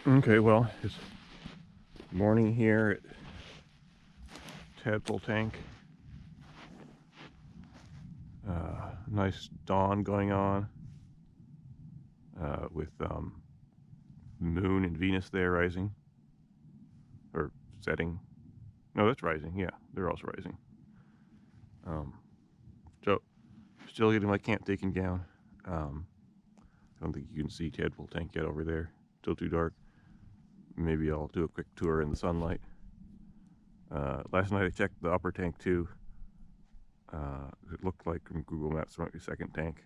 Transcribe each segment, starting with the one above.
Okay, well, it's morning here at Tadpole Tank. Nice dawn going on with moon and Venus there rising, or setting. No, that's rising. Yeah, they're also rising. So, still getting my camp taken down. I don't think you can see Tadpole Tank yet over there. Still too dark. Maybe I'll do a quick tour in the sunlight. Last night I checked the upper tank too. It looked like from Google Maps there might be a second tank,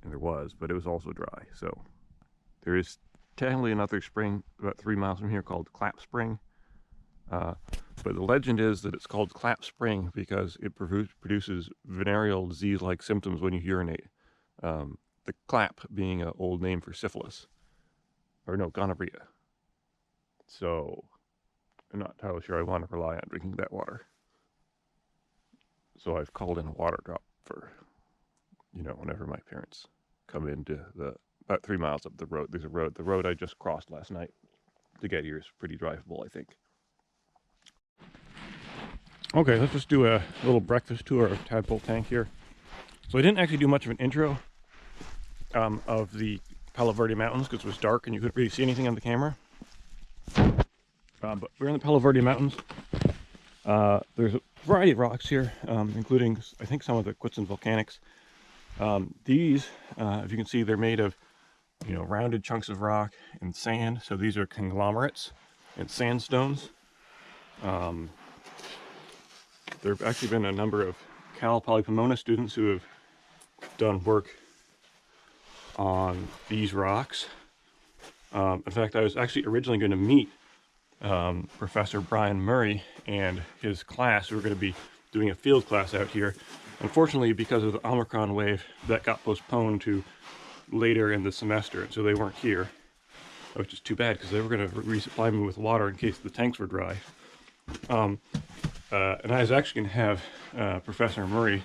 and there was, but it was also dry. So there is technically another spring about 3 miles from here called Clap Spring, but the legend is that it's called Clap Spring because it produces venereal disease-like symptoms when you urinate. The clap being an old name for syphilis, or no, gonorrhea. So I'm not entirely sure I want to rely on drinking that water. So I've called in a water drop for, whenever my parents come into about 3 miles up the road. There's a road. The road I just crossed last night to get here is pretty drivable, I think. Okay, let's just do a little breakfast tour of Tadpole Tank here. So I didn't actually do much of an intro of the Palo Verde Mountains because it was dark and you couldn't really see anything on the camera. But we're in the Palo Verde Mountains. There's a variety of rocks here, including, I think, some of the Quitson volcanics. These, if you can see, they're made of, rounded chunks of rock and sand. So these are conglomerates and sandstones. There have actually been a number of Cal Poly Pomona students who have done work on these rocks. In fact, I was actually originally going to meet Professor Brian Murray and his class. We were going to be doing a field class out here. Unfortunately, because of the Omicron wave, that got postponed to later in the semester, and so they weren't here, which is too bad because they were going to resupply me with water in case the tanks were dry. And I was actually going to have Professor Murray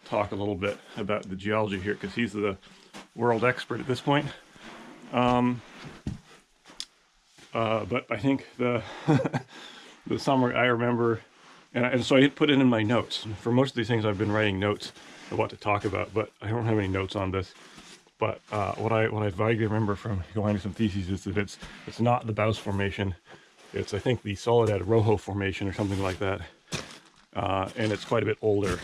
talk a little bit about the geology here because he's the world expert at this point. But I think the the summary I remember, and so I put it in my notes. For most of these things, I've been writing notes of what to talk about, but I don't have any notes on this. But what I vaguely remember from going to some theses is that it's not the Baus Formation. It's, I think, the Soledad Rojo Formation or something like that, and it's quite a bit older,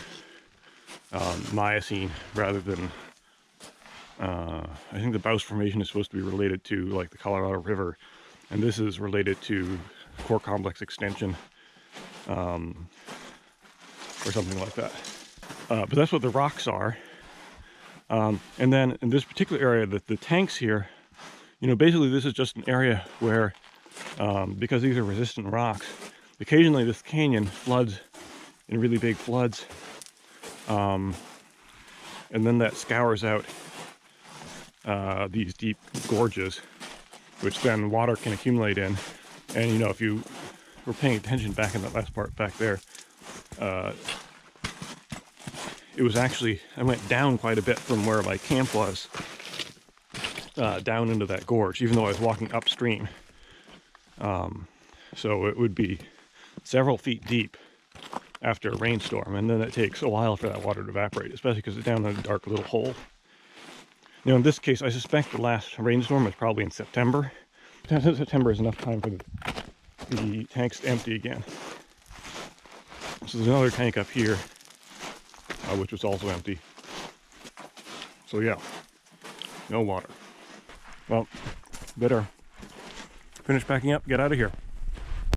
Miocene rather than. I think the Baus Formation is supposed to be related to like the Colorado River. And this is related to core complex extension, or something like that. But that's what the rocks are. And then in this particular area, the tanks here, basically this is just an area where, because these are resistant rocks, occasionally this canyon floods in really big floods. And then that scours out these deep gorges, which then water can accumulate in. And if you were paying attention back in that last part back there, it was actually, I went down quite a bit from where my camp was, down into that gorge, even though I was walking upstream. So it would be several feet deep after a rainstorm, and then it takes a while for that water to evaporate, especially because it's down in a dark little hole. In this case, I suspect the last rainstorm was probably in September. September is enough time for the tanks to empty again. So there's another tank up here, which was also empty. So yeah, no water. Well, better finish packing up, get out of here.